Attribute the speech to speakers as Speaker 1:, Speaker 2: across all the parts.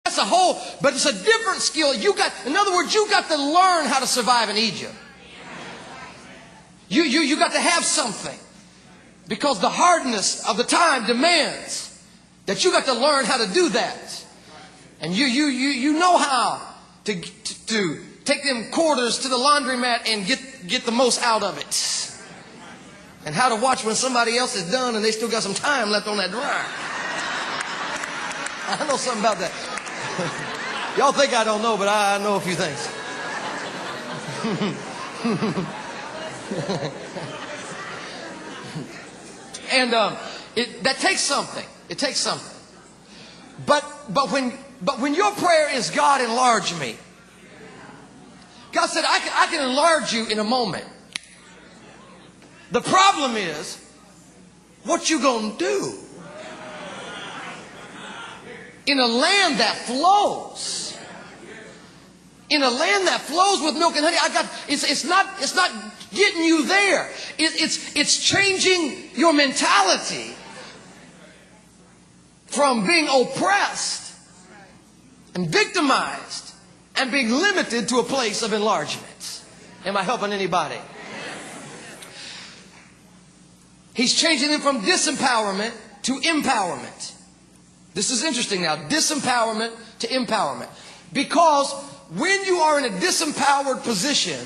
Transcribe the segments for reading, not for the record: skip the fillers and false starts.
Speaker 1: That's a whole, but it's a different skill. In other words, you got to learn how to survive in Egypt. You got to have something. Because the hardness of the time demands that you got to learn how to do that. And you know how to take them quarters to the laundromat and get the most out of it. And how to watch when somebody else is done and they still got some time left on that dryer. I know something about that. Y'all think I don't know, but I know a few things. And that takes something. It takes something. But when your prayer is, God, enlarge me. God said, I can enlarge you in a moment. The problem is, what you gonna do? In a land that flows. In a land that flows with milk and honey, it's not getting you there. It's changing your mentality from being oppressed and victimized and being limited to a place of enlargement. Am I helping anybody? He's changing them from disempowerment to empowerment. This is interesting now. Disempowerment to empowerment. Because when you are in a disempowered position,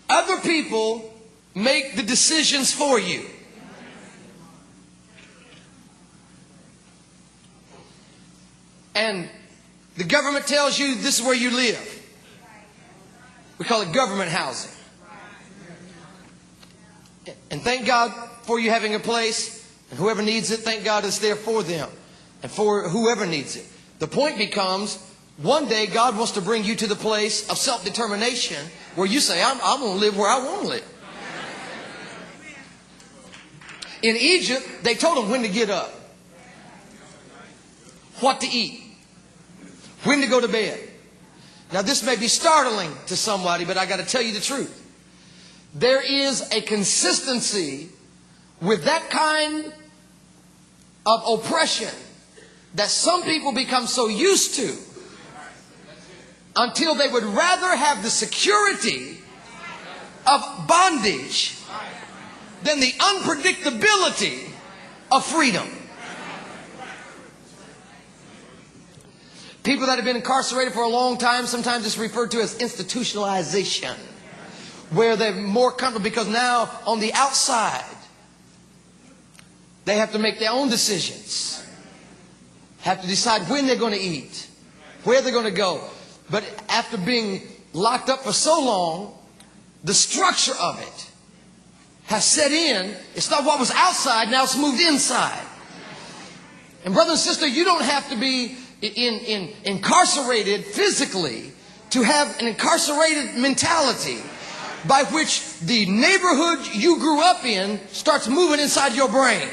Speaker 1: other people make the decisions for you. And the government tells you this is where you live. We call it government housing. And thank God for you having a place. And whoever needs it, thank God it's there for them. And for whoever needs it. The point becomes, one day God wants to bring you to the place of self-determination where you say, I'm going to live where I want to live. In Egypt, they told them when to get up, what to eat, when to go to bed. Now this may be startling to somebody, but I got to tell you the truth. There is a consistency with that kind of oppression that some people become so used to until they would rather have the security of bondage than the unpredictability of freedom. People that have been incarcerated for a long time, sometimes it's referred to as institutionalization, where they're more comfortable because now on the outside they have to make their own decisions. Have to decide when they're going to eat, where they're going to go. But after being locked up for so long, the structure of it has set in. It's not what was outside, now it's moved inside. And brother and sister, you don't have to be incarcerated physically to have an incarcerated mentality by which the neighborhood you grew up in starts moving inside your brain.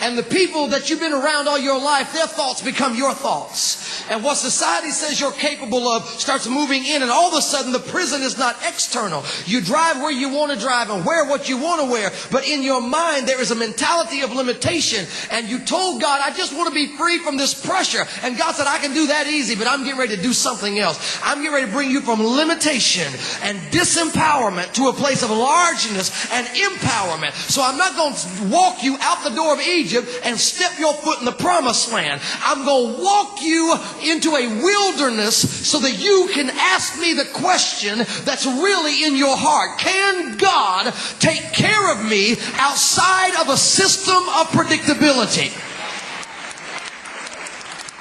Speaker 1: And the people that you've been around all your life, their thoughts become your thoughts. And what society says you're capable of starts moving in. And all of a sudden, the prison is not external. You drive where you want to drive and wear what you want to wear. But in your mind, there is a mentality of limitation. And you told God, I just want to be free from this pressure. And God said, I can do that easy, but I'm getting ready to do something else. I'm getting ready to bring you from limitation and disempowerment to a place of largeness and empowerment. So I'm not going to walk you out the door of Egypt and step your foot in the promised land. I'm going to walk you into a wilderness so that you can ask me the question that's really in your heart. Can God take care of me outside of a system of predictability?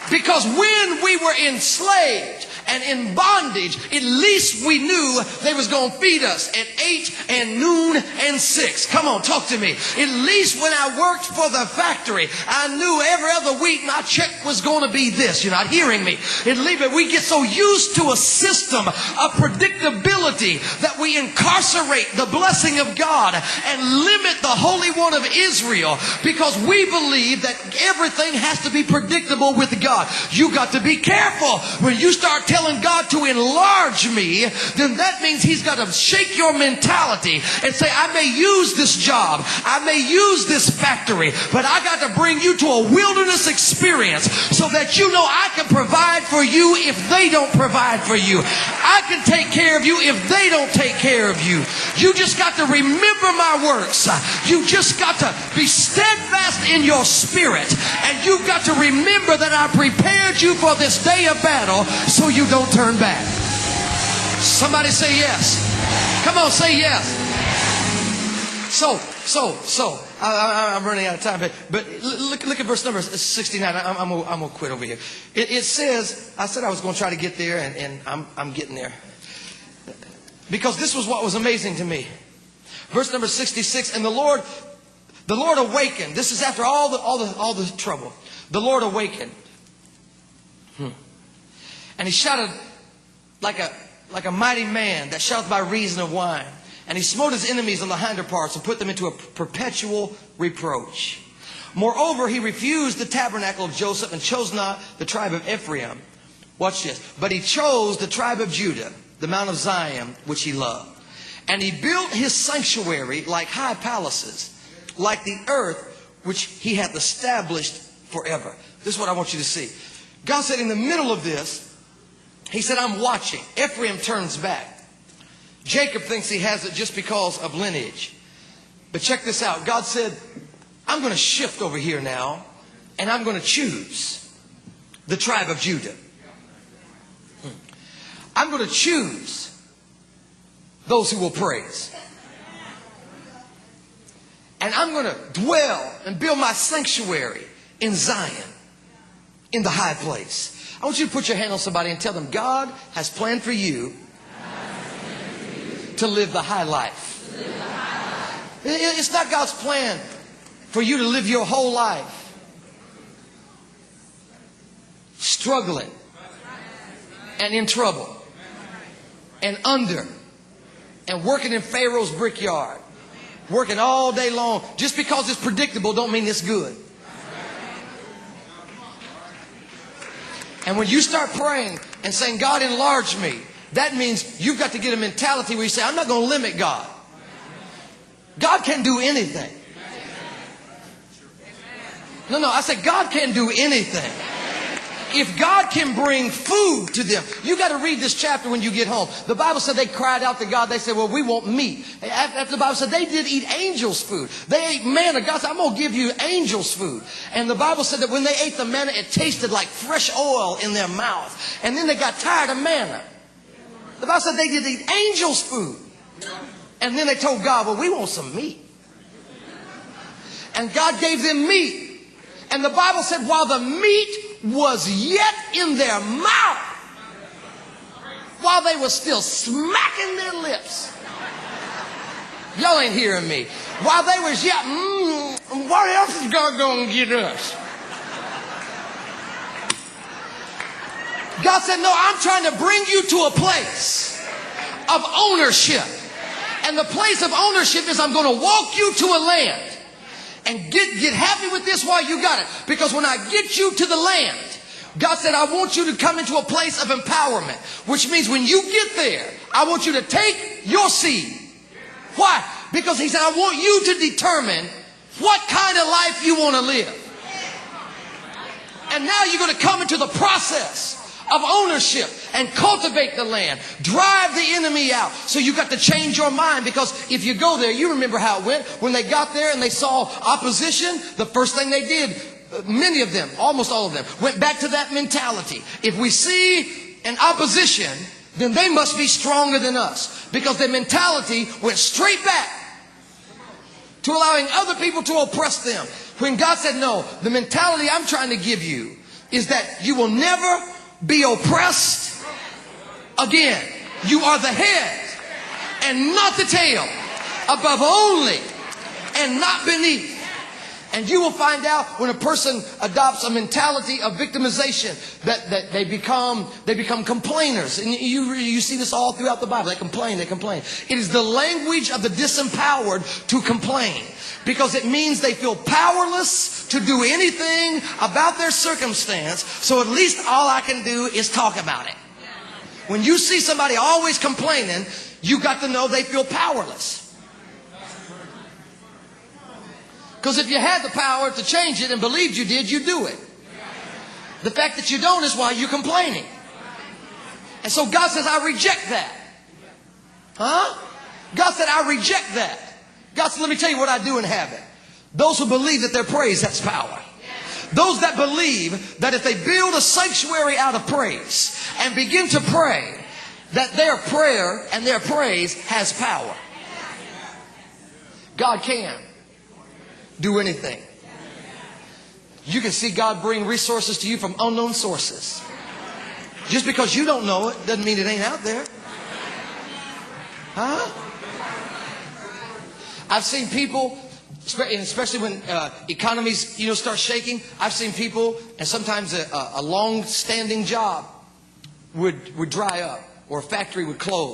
Speaker 1: Because when we were enslaved and in bondage, at least we knew they was going to feed us at 8 and noon and 6. Come on, talk to me. At least when I worked for the factory, I knew every other week my check was going to be this. You're not hearing me. At least we get so used to a system of predictability that we incarcerate the blessing of God and limit the Holy One of Israel because we believe that everything has to be predictable with God. You got to be careful when you start telling telling God to enlarge me, then that means he's got to shake your mentality and say, I may use this job, I may use this factory, but I got to bring you to a wilderness experience so that you know I can provide for you if they don't provide for you. I can take care of you if they don't take care of you. You just got to remember my works. You just got to be steadfast in your spirit. And you've got to remember that I prepared you for this day of battle so you don't turn back. Somebody say yes. Come on, say yes. I'm running out of time, but look at verse number 69. I'm gonna quit over here. It says, I said I was going to try to get there, and I'm getting there. Because this was what was amazing to me. Verse number 66, and the Lord awakened. This is after all the trouble. The Lord awakened. And he shouted like a mighty man that shouteth by reason of wine. And he smote his enemies on the hinder parts and put them into a perpetual reproach. Moreover, he refused the tabernacle of Joseph and chose not the tribe of Ephraim. Watch this. But he chose the tribe of Judah, the Mount of Zion, which he loved. And he built his sanctuary like high palaces, like the earth which he hath established forever. This is what I want you to see. God said in the middle of this, he said, I'm watching. Ephraim turns back. Jacob thinks he has it just because of lineage. But check this out. God said, I'm going to shift over here now, and I'm going to choose the tribe of Judah. I'm going to choose those who will praise. And I'm going to dwell and build my sanctuary in Zion, in the high place. I want you to put your hand on somebody and tell them, God has planned for you to live the high life. It's not God's plan for you to live your whole life struggling and in trouble and under and working in Pharaoh's brickyard, working all day long. Just because it's predictable don't mean it's good. And when you start praying and saying, God, enlarge me, that means you've got to get a mentality where you say, I'm not going to limit God. God can do anything. No, I said God can do anything. If God can bring food to them, you got to read this chapter when you get home. The Bible said they cried out to God. They said, well, we want meat. After the Bible said they did eat angels' food. They ate manna. God said, I'm going to give you angels' food. And the Bible said that when they ate the manna, it tasted like fresh oil in their mouth. And then they got tired of manna. The Bible said they did eat angels' food. And then they told God, well, we want some meat. And God gave them meat. And the Bible said while the meat was yet in their mouth, while they were still smacking their lips. Y'all ain't hearing me. While they was yet, what else is God going to get us? God said, no, I'm trying to bring you to a place of ownership. And the place of ownership is I'm going to walk you to a land. And get happy with this while you got it. Because when I get you to the land, God said, I want you to come into a place of empowerment. Which means when you get there, I want you to take your seed. Why? Because he said, I want you to determine what kind of life you want to live. And now you're going to come into the process of ownership and cultivate the land. Drive the enemy out. So you got to change your mind, because if you go there, you remember how it went. When they got there and they saw opposition, the first thing they did, many of them, almost all of them, went back to that mentality. If we see an opposition, then they must be stronger than us, because their mentality went straight back to allowing other people to oppress them. When God said, no, the mentality I'm trying to give you is that you will never be oppressed again. You are the head and not the tail, above only and not beneath. And you will find out when a person adopts a mentality of victimization that they become complainers. And you see this all throughout the Bible. They complain. It is the language of the disempowered to complain, because it means they feel powerless to do anything about their circumstance. So at least all I can do is talk about it. When you see somebody always complaining, you got to know they feel powerless. Because if you had the power to change it and believed you did, you'd do it. The fact that you don't is why you're complaining. And so God says, I reject that. Huh? God said, I reject that. God said, let me tell you what I do in heaven. Those who believe that their praise, that's power. Those that believe that if they build a sanctuary out of praise and begin to pray, that their prayer and their praise has power. God can do anything. You can see God bring resources to you from unknown sources. Just because you don't know it doesn't mean it ain't out there. Huh? I've seen people, especially when economies, start shaking. I've seen people, and sometimes a long-standing job would dry up, or a factory would close.